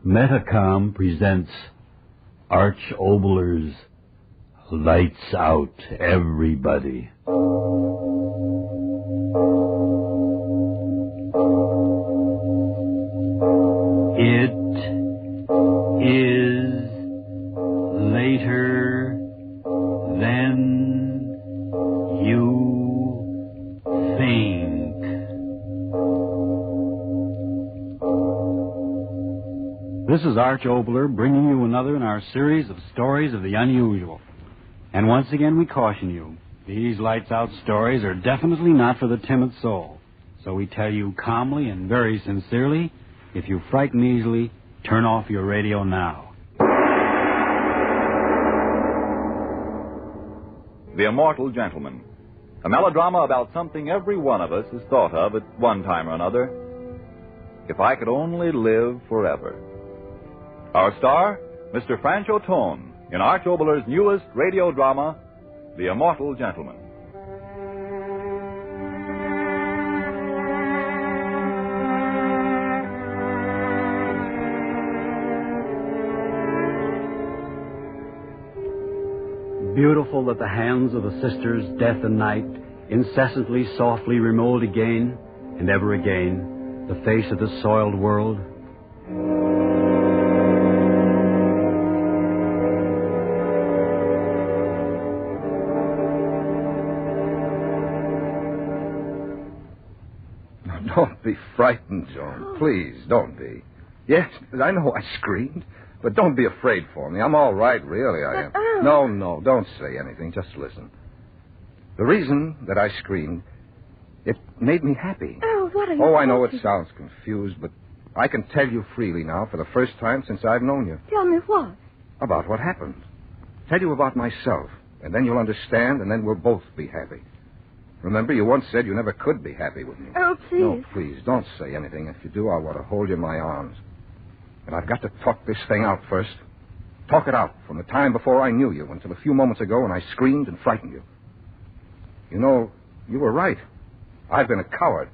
Metacom presents Arch Oboler's Lights Out, Everybody. It is later than you think. This is Arch Oboler bringing you another in our series of stories of the unusual. And once again we caution you, these lights out stories are definitely not for the timid soul. So we tell you calmly and very sincerely, if you frighten easily, turn off your radio now. The Immortal Gentleman, a melodrama about something every one of us has thought of at one time or another. If I could only live forever. Our star, Mr. Francho Tone, in Arch Oboler's newest radio drama, The Immortal Gentleman. Beautiful that the hands of the sisters, Death and Night, incessantly, softly remold again and ever again the face of this soiled world. Don't be frightened, Joan. Please, don't be. Yes, I know I screamed, but don't be afraid for me. I'm all right, really, I am. No, don't say anything. Just listen. The reason that I screamed, it made me happy. Oh, what are you I know talking? it sounds confused, but I can tell you freely now for the first time since I've known you. Tell me what? About what happened. Tell you about myself, and then you'll understand, and then we'll both be happy. Remember, you once said you never could be happy with me. Oh, please. No, please, don't say anything. If you do, I want to hold you in my arms. And I've got to talk this thing out first. Talk it out from the time before I knew you until a few moments ago when I screamed and frightened you. You know, you were right. I've been a coward.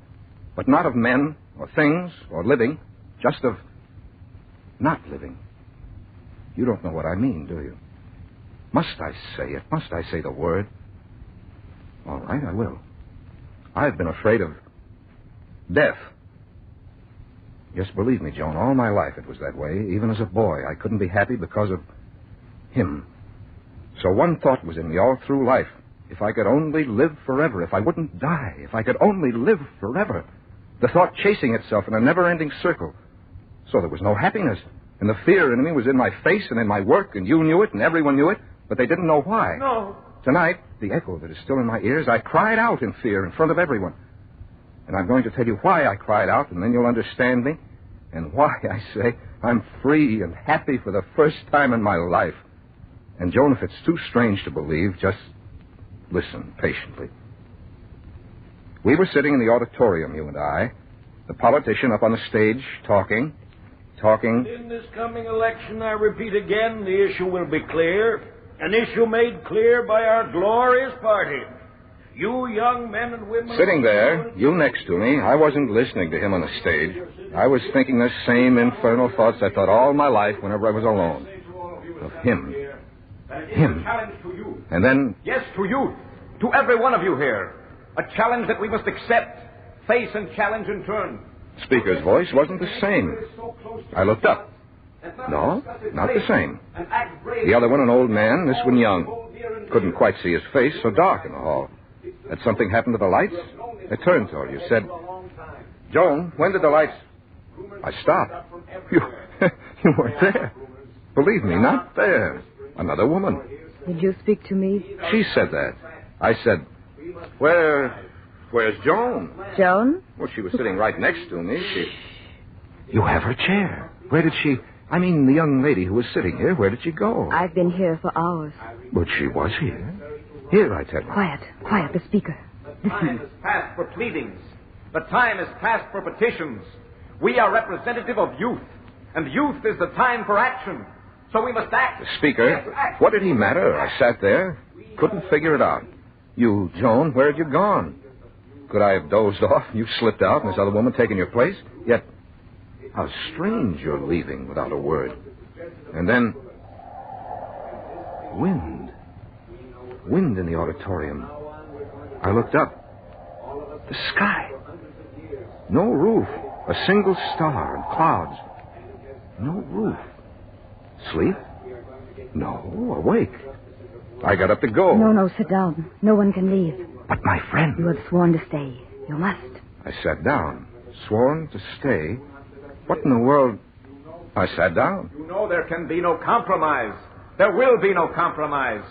But not of men or things or living. Just of not living. You don't know what I mean, do you? Must I say it? Must I say the word? All right, I will. I've been afraid of death. Yes, believe me, Joan, all my life it was that way. Even as a boy, I couldn't be happy because of him. So one thought was in me all through life. If I could only live forever, if I wouldn't die, if I could only live forever. The thought chasing itself in a never-ending circle. So there was no happiness. And the fear in me was in my face and in my work, and you knew it and everyone knew it, but they didn't know why. No. Tonight, the echo of it is still in my ears. I cried out in fear in front of everyone. And I'm going to tell you why I cried out, and then you'll understand me. And why, I say, I'm free and happy for the first time in my life. And, Joan, if it's too strange to believe, just listen patiently. We were sitting in the auditorium, you and I, the politician up on the stage, talking. In this coming election, I repeat again, the issue will be clear. An issue made clear by our glorious party. You young men and women... Sitting there, you next to me, I wasn't listening to him on the stage. I was thinking the same infernal thoughts I thought all my life whenever I was alone. Of him. Him. And then... Yes, to you. To every one of you here. A challenge that we must accept, face and challenge in turn. The speaker's voice wasn't the same. I looked up. No, not the same. The other one, an old man, this one young. Couldn't quite see his face, so dark in the hall. Had something happened to the lights? I turned toward you, said, Joan, when did the lights... I stopped. You weren't there. Believe me, not there. Another woman. Did you speak to me? She said that. I said, where's Joan? Joan? Well, she was sitting right next to me. You have her chair. Where did she... I mean, the young lady who was sitting here, where did she go? I've been here for hours. But she was here. Here, I tell you. Quiet, the speaker. The time is past for pleadings. The time is past for petitions. We are representative of youth, and youth is the time for action. So we must act. The speaker? What did he matter? I sat there, couldn't figure it out. You, Joan, where had you gone? Could I have dozed off? You slipped out, and this other woman taken your place? Yet How strange you're leaving without a word. And then... wind. Wind in the auditorium. I looked up. The sky. No roof. A single star and clouds. No roof. Sleep? No, awake. I got up to go. No, sit down. No one can leave. But my friend... You have sworn to stay. You must. I sat down. Sworn to stay? What in the world... I sat down. You know there can be no compromise. There will be no compromise.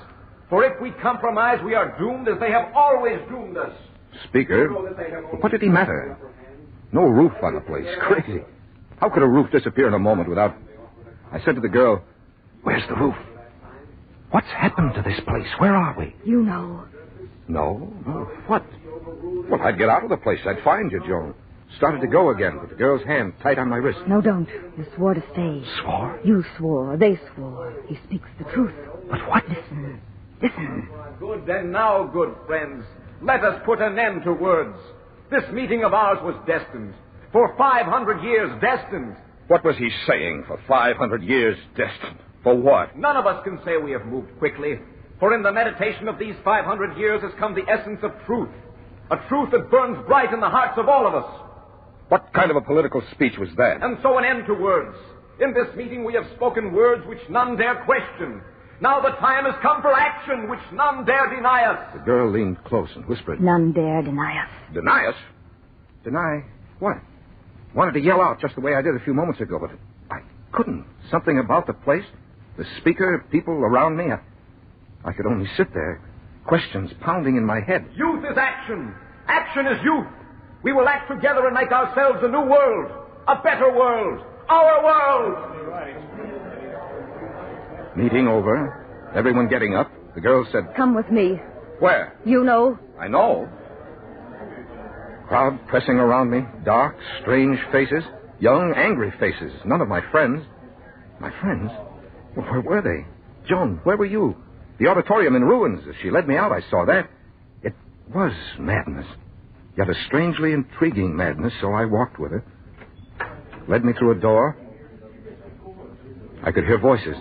For if we compromise, we are doomed as they have always doomed us. Speaker, what did he matter? No roof on the place. Crazy. How could a roof disappear in a moment without... I said to the girl, where's the roof? What's happened to this place? Where are we? You know. No? What? Well, I'd get out of the place. I'd find you, Joan. Started to go again with the girl's hand tight on my wrist. No, don't. You swore to stay. Swore? You swore. They swore. He speaks the truth. But what? Listen. Good and now, good friends. Let us put an end to words. This meeting of ours was destined. For 500 years, destined. What was he saying? For 500 years, destined? For what? None of us can say we have moved quickly. For in the meditation of these 500 years has come the essence of truth. A truth that burns bright in the hearts of all of us. What kind of a political speech was that? And so an end to words. In this meeting we have spoken words which none dare question. Now the time has come for action which none dare deny us. The girl leaned close and whispered. None dare deny us. Deny us? Deny what? Wanted to yell out just the way I did a few moments ago, but I couldn't. Something about the place, the speaker, people around me. I could only sit there, questions pounding in my head. Youth is action. Action is youth. We will act together and make ourselves a new world. A better world. Our world. Meeting over. Everyone getting up. The girl said... Come with me. Where? You know. I know. Crowd pressing around me. Dark, strange faces. Young, angry faces. None of my friends. My friends? Well, where were they? Joan, where were you? The auditorium in ruins. As she led me out, I saw that. It was madness. Yet a strangely intriguing madness, so I walked with her. Led me through a door. I could hear voices.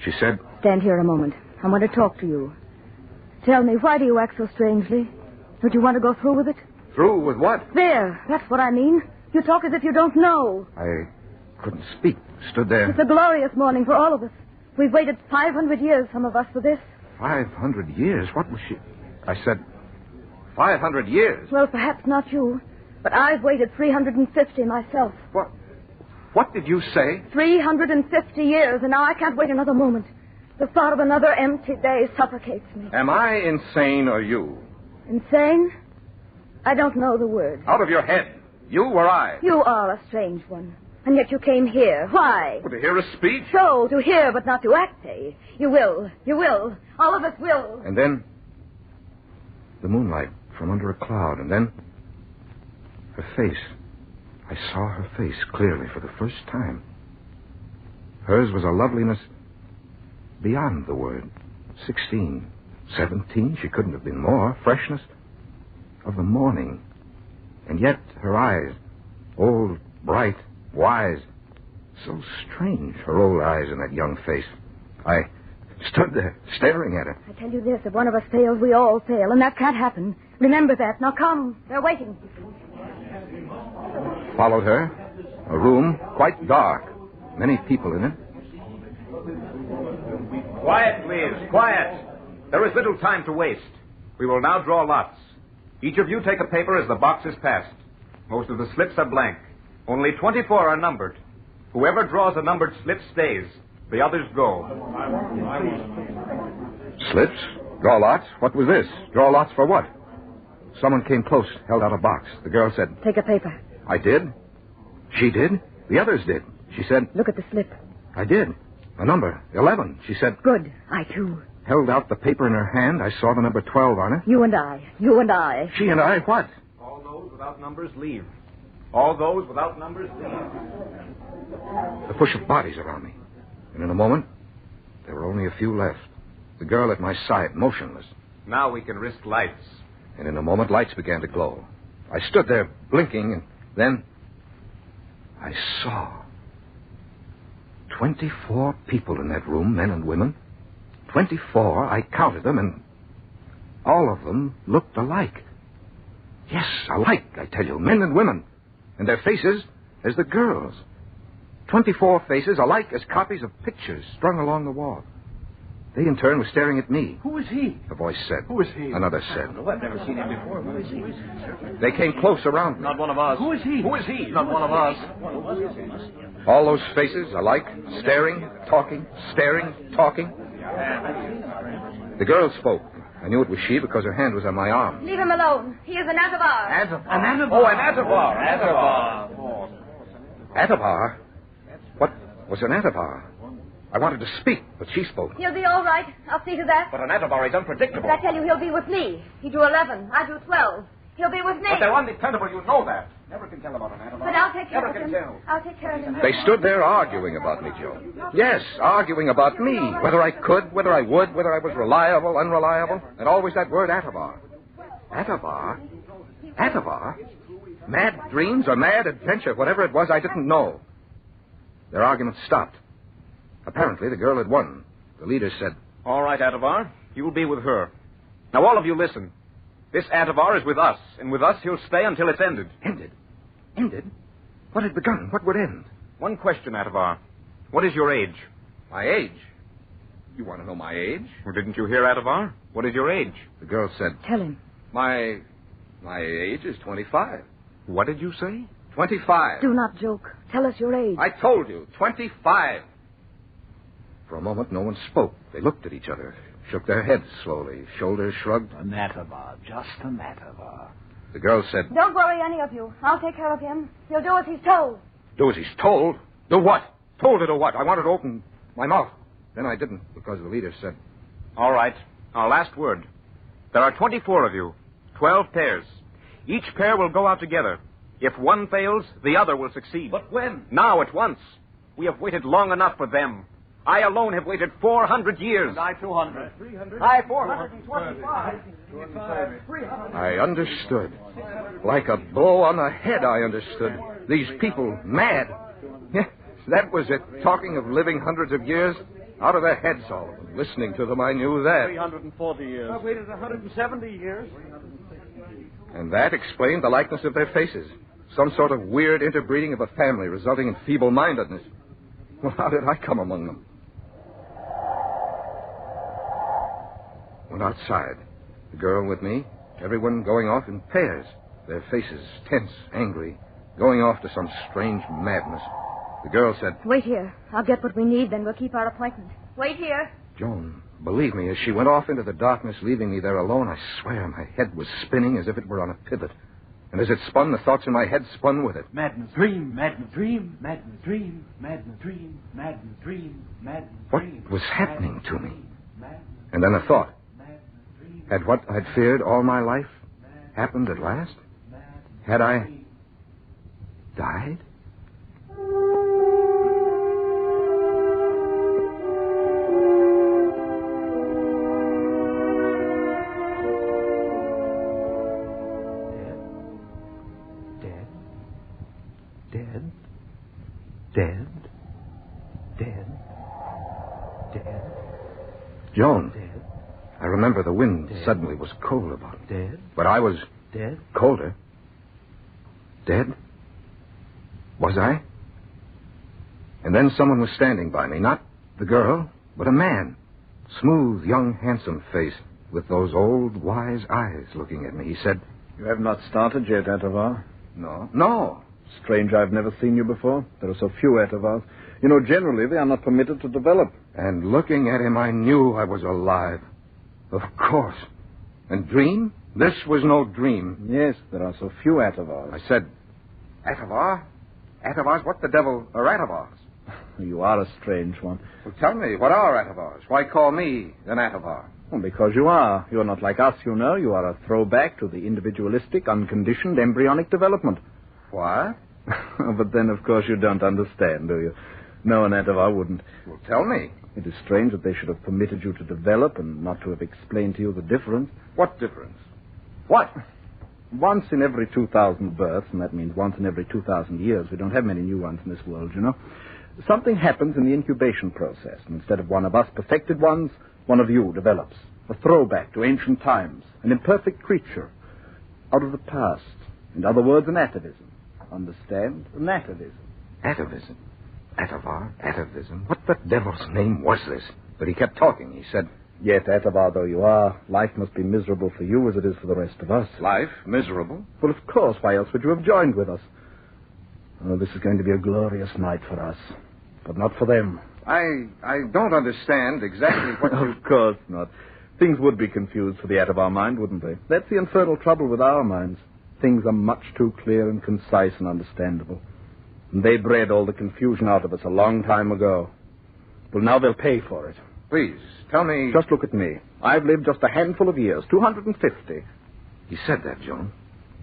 She said... Stand here a moment. I want to talk to you. Tell me, why do you act so strangely? Don't you want to go through with it? Through with what? There. That's what I mean. You talk as if you don't know. I couldn't speak. Stood there. It's a glorious morning for all of us. We've waited 500 years, some of us, for this. 500 years? What was she... I said, 500 years? Well, perhaps not you, but I've waited 350 myself. What did you say? 350 years, and now I can't wait another moment. The thought of another empty day suffocates me. Am I insane or you? Insane? I don't know the word. Out of your head. You or I? You are a strange one. And yet you came here. Why? Well, to hear a speech? So, to hear but not to act, eh? You will. You will. All of us will. And then... the moonlight from under a cloud. And then... her face. I saw her face clearly for the first time. Hers was a loveliness beyond the word. 16, 17, she couldn't have been more. Freshness of the morning. And yet her eyes, old, bright, wise. So strange, her old eyes in that young face. I stood there, staring at her. I tell you this, if one of us fails, we all fail, and that can't happen. Remember that. Now come. They're waiting. Followed her. A room, quite dark. Many people in it. Quiet, please. Quiet. There is little time to waste. We will now draw lots. Each of you take a paper as the box is passed. Most of the slips are blank. Only 24 are numbered. Whoever draws a numbered slip stays. The others go. Slips? Draw lots? What was this? Draw lots for what? Someone came close, held out a box. The girl said... Take a paper. I did. She did. The others did. She said... Look at the slip. I did. A number, 11. She said... Good. I, too. Held out the paper in her hand. I saw the number 12 on it. You and I. You and I. She and I, what? All those without numbers leave. All those without numbers leave. The push of bodies around me. And in a moment, there were only a few left. The girl at my side, motionless. Now we can risk lights. And in a moment, lights began to glow. I stood there, blinking, and then I saw 24 people in that room, men and women. 24, I counted them, and all of them looked alike. Yes, alike, I tell you, men and women. And their faces as the girls. 24 faces alike as copies of pictures strung along the wall. They, in turn, were staring at me. Who is he? A voice said. Who is he? Another said. Oh, I've never seen him before. Who is he? They came close around me. Not one of us. Who is he? Who is he? Not one of us. All those faces alike, staring, talking, staring, talking. The girl spoke. I knew it was she because her hand was on my arm. Leave him alone. He is an Atavar. An Atavar. Oh, an Atavar. Atavar? What was an Atavar? I wanted to speak, but she spoke. He'll be all right. I'll see to that. But an Atavar is unpredictable. But I tell you, he'll be with me. He drew 11. I drew 12. He'll be with me. But they're undependable, you know that. Never can tell about an Atavar. But I'll take care Never of him. can tell. I'll take care of him. They stood there arguing about me, Joe. Yes, arguing about me. Whether I could, whether I would, whether I was reliable, unreliable. And always that word Atavar. Atavar? Atavar? Mad dreams or mad adventure, whatever it was, I didn't know. Their argument stopped. Apparently, the girl had won. The leader said, All right, Atavar. You'll be with her. Now, all of you listen. This Atavar is with us, and with us he'll stay until it's ended. Ended? Ended? What had begun? What would end? One question, Atavar. What is your age? My age? You want to know my age? Well, didn't you hear, Atavar? What is your age? The girl said, Tell him. My age is 25. What did you say? 25. Do not joke. Tell us your age. I told you, 25. For a moment, no one spoke. They looked at each other, shook their heads slowly, shoulders shrugged. An Atavar. Just an Atavar. The girl said, Don't worry, any of you. I'll take care of him. He'll do as he's told. Do as he's told? Do what? Told her to what? I wanted to open my mouth. Then I didn't, because the leader said, All right. Our last word. There are 24 of you. 12 pairs. Each pair will go out together. If one fails, the other will succeed. But when? Now, at once. We have waited long enough for them. I alone have waited 400 years. I 200. 300. I 425. 300. I understood. Like a blow on the head, I understood. These people, mad. Yes, that was it. Talking of living hundreds of years. Out of their heads, all of them. Listening to them, I knew that. 340 years. I've waited 170 years. And that explained the likeness of their faces. Some sort of weird interbreeding of a family resulting in feeble-mindedness. Well, how did I come among them? Went outside. The girl with me. Everyone going off in pairs. Their faces tense, angry. Going off to some strange madness. The girl said, Wait here. I'll get what we need, then we'll keep our appointment. Wait here. Joan, believe me, as she went off into the darkness, leaving me there alone, I swear my head was spinning as if it were on a pivot. And as it spun, the thoughts in my head spun with it. Madness, dream, madness, dream, madness, dream, madness, dream, madness, dream, madness, dream. What was happening to me? And then a thought. Had what I'd feared all my life happened at last? Had I died? Dead. Joan. Dead. I remember the wind suddenly was cold about me. Dead. But I was colder. Dead? Was I? And then someone was standing by me. Not the girl, but a man. Smooth, young, handsome face with those old, wise eyes looking at me. He said, You have not started yet, Atavar? No. Strange, I've never seen you before. There are so few Atavars. You know, generally, they are not permitted to develop. And looking at him, I knew I was alive. Of course. And dream? This was no dream. Yes, there are so few Atavars. I said, Atavar? Atavars? What the devil are Atavars? You are a strange one. Well, tell me, what are Atavars? Why call me an Atavar? Well, because you are. You're not like us, you know. You are a throwback to the individualistic, unconditioned, embryonic development. What? But then, of course, you don't understand, do you? No, an Atavar wouldn't. Well, tell me. It is strange that they should have permitted you to develop and not to have explained to you the difference. What difference? What? Once in every 2,000 births, and that means once in every 2,000 years, we don't have many new ones in this world, you know, something happens in the incubation process, and instead of one of us perfected ones, one of you develops. A throwback to ancient times, an imperfect creature, out of the past. In other words, an atavism. Understand? An atavism. Atavism? Atavar? Atavism? What the devil's name was this? But he kept talking. He said, Yet, Atavar though you are, life must be miserable for you as it is for the rest of us. life? Miserable? Well, of course. Why else would you have joined with us? Oh, this is going to be a glorious night for us. But not for them. I don't understand exactly what you... Of course not. Things would be confused for the Atavar mind, wouldn't they? That's the infernal trouble with our minds. Things are much too clear and concise and understandable. And they bred all the confusion out of us a long time ago. Well, now they'll pay for it. Please, tell me... Just look at me. I've lived just a handful of years, 250. He said that, Joan.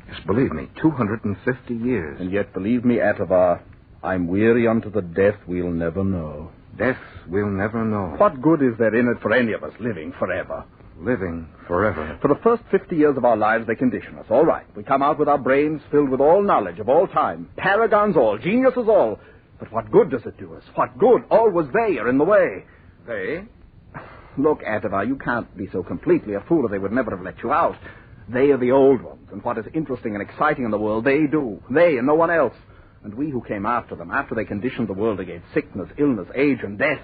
Yes, believe me, 250 years. And yet, believe me, Atavar, I'm weary unto the death we'll never know. Death we'll never know. What good is there in it for any of us living forever? Living forever. For the first 50 years of our lives, they condition us. All right. We come out with our brains filled with all knowledge of all time. Paragons all. Geniuses all. But what good does it do us? What good? Always they are in the way. They? Look, Atavar, you can't be so completely a fool or they would never have let you out. They are the old ones. And what is interesting and exciting in the world, they do. They and no one else. And we who came after them, after they conditioned the world against sickness, illness, age, and death,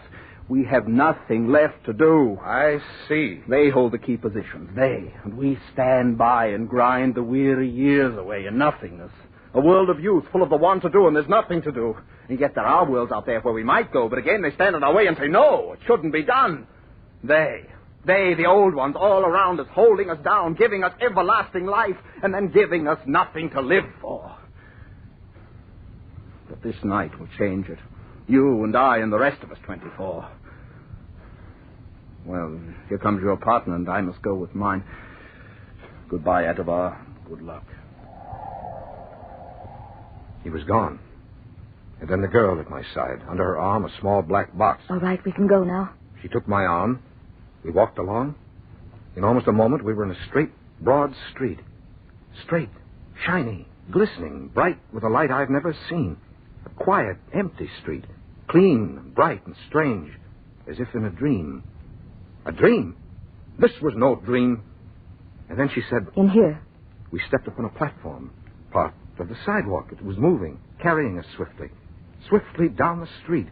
we have nothing left to do. I see. They hold the key positions, they, and we stand by and grind the weary years away in nothingness. A world of youth full of the want to do, and there's nothing to do. And yet there are worlds out there where we might go, but again they stand in our way and say, no, it shouldn't be done. They, the old ones, all around us, holding us down, giving us everlasting life, and then giving us nothing to live for. But this night will change it. You and I and the rest of us 24. Well, here comes your partner, and I must go with mine. Goodbye, Atavar. Good luck. He was gone. And then the girl at my side, under her arm, a small black box. All right, we can go now. She took my arm. We walked along. In almost a moment, we were in a straight, broad street. Straight, shiny, glistening, bright with a light I've never seen. A quiet, empty street. Clean, bright, and strange. As if in a dream. A dream? This was no dream. And then she said... In here. We stepped up on a platform. Part of the sidewalk. It was moving, carrying us swiftly. Swiftly down the street.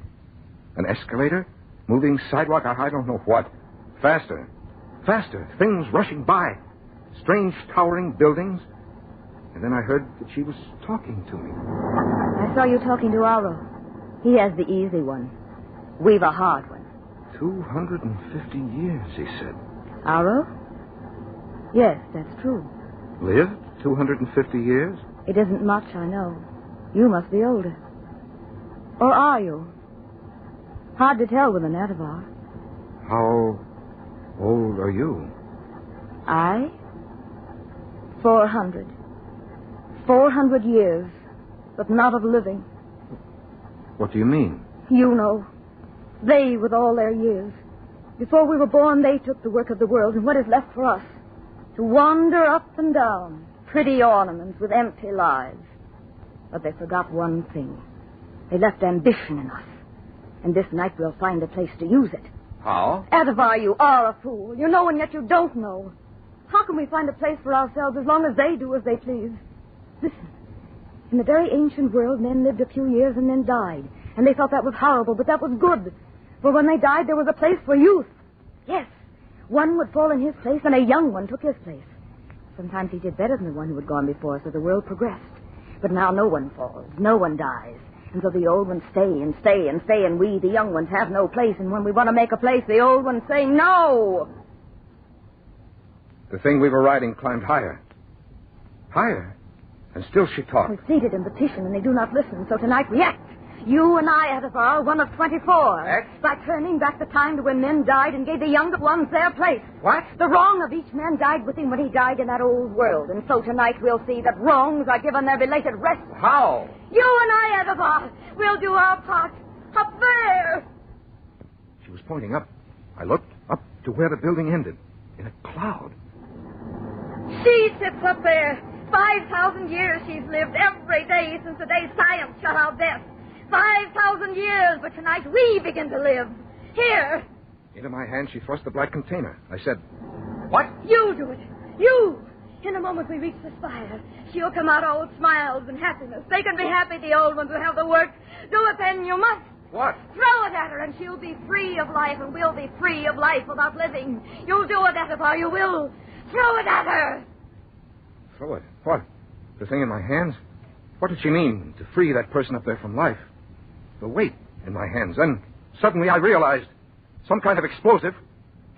An escalator? Moving sidewalk? I don't know what. Faster. Faster. Things rushing by. Strange towering buildings. And then I heard that she was talking to me. I saw you talking to Aro. He has the easy one. We've a hard one. 250 years, he said. Aro? Yes, that's true. Lived 250 years? It isn't much, I know. You must be older. Or are you? Hard to tell with an Atavar. How old are you? I? 400. 400 years, but not of living. What do you mean? You know. They, with all their years. Before we were born, they took the work of the world, and what is left for us? To wander up and down, pretty ornaments with empty lives. But they forgot one thing. They left ambition in us. And this night we'll find a place to use it. How? Atavar, you are a fool. You know and yet you don't know. How can we find a place for ourselves as long as they do as they please? Listen. In the very ancient world, men lived a few years and then died. And they thought that was horrible, but that was good. For when they died, there was a place for youth. Yes. One would fall in his place, and a young one took his place. Sometimes he did better than the one who had gone before, so the world progressed. But now no one falls, no one dies. And so the old ones stay and stay and stay, and we, the young ones, have no place. And when we want to make a place, the old ones say no. The thing we were riding climbed higher. Higher. And still she talked. We're seated and petition, and they do not listen. So tonight we act. You and I, Atavar, one of 24. Act? By turning back the time to when men died and gave the younger ones their place. What? The wrong of each man died with him when he died in that old world. And so tonight we'll see that wrongs are given their belated rest. How? You and I, Atavar, we'll do our part. Up there. She was pointing up. I looked up to where the building ended. In a cloud. She sits up there, 5,000 years she's lived, every day since the day science shut out death. 5,000 years, but tonight we begin to live. Here. Into my hand, she thrust the black container. I said, What? You do it. You. In a moment we reach the spire. She'll come out all smiles and happiness. They can be happy, the old ones who have the work. Do it then, you must. What? Throw it at her, and she'll be free of life, and we'll be free of life without living. You'll do it, Attafar, you will. Throw it at her. throw it. What? The thing in my hands? What did she mean, to free that person up there from life? The weight in my hands. Then suddenly I realized some kind of explosive.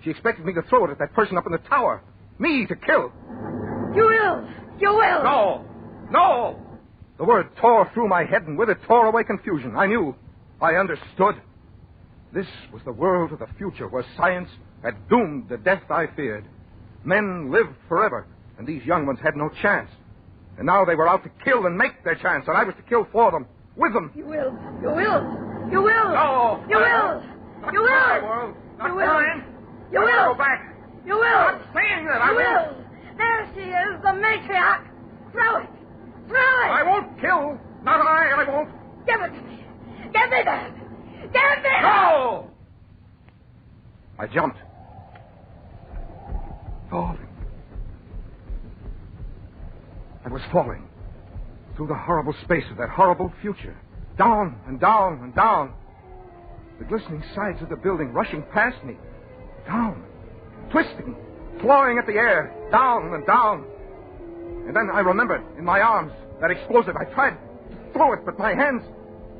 She expected me to throw it at that person up in the tower. Me to kill. You will. You will. No. No. The word tore through my head, and with it tore away confusion. I knew. I understood. This was the world of the future, where science had doomed the death I feared. Men lived forever, and these young ones had no chance. And now they were out to kill and make their chance, and I was to kill for them, with them. You will. You will. You will. No. You will. You will. My world. Not You will. mine. You I will. Go back. You will. I'm saying that. I You will. There she is, the matriarch. Throw it. Throw it. I won't kill. Not I won't. Give it to me. Give me that. Give me No! I jumped. Falling. I was falling through the horrible space of that horrible future. Down and down and down. The glistening sides of the building rushing past me. Down. Twisting. Clawing at the air. Down and down. And then I remembered in my arms that explosive. I tried to throw it, but my hands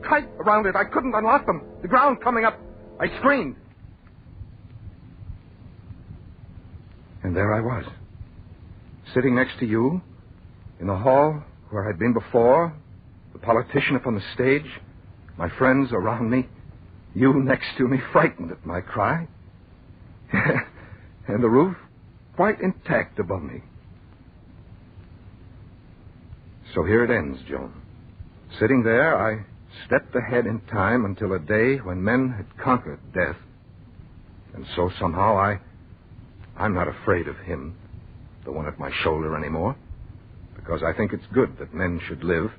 tight around it. I couldn't unlock them. The ground coming up. I screamed. And there I was, sitting next to you in the hall where I'd been before, the politician up on the stage, my friends around me, you next to me, frightened at my cry, and the roof quite intact above me. So here it ends, Joan. Sitting there, I stepped ahead in time until a day when men had conquered death. And so somehow I'm not afraid of him, the one at my shoulder anymore, because I think it's good that men should live,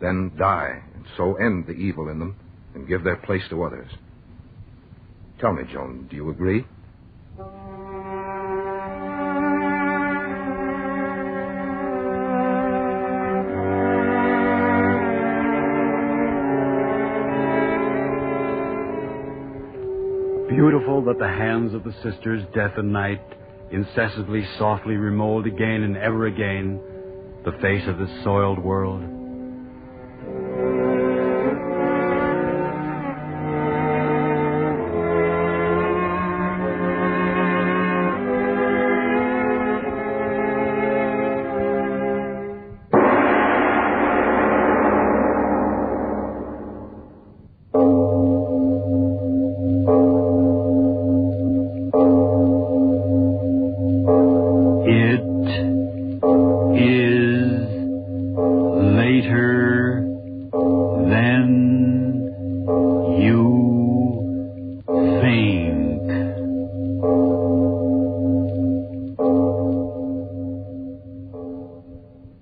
then die, and so end the evil in them and give their place to others. Tell me, Joan, do you agree? Beautiful that the hands of the sisters, Death and Night, incessantly, softly remold again and ever again the face of this soiled world.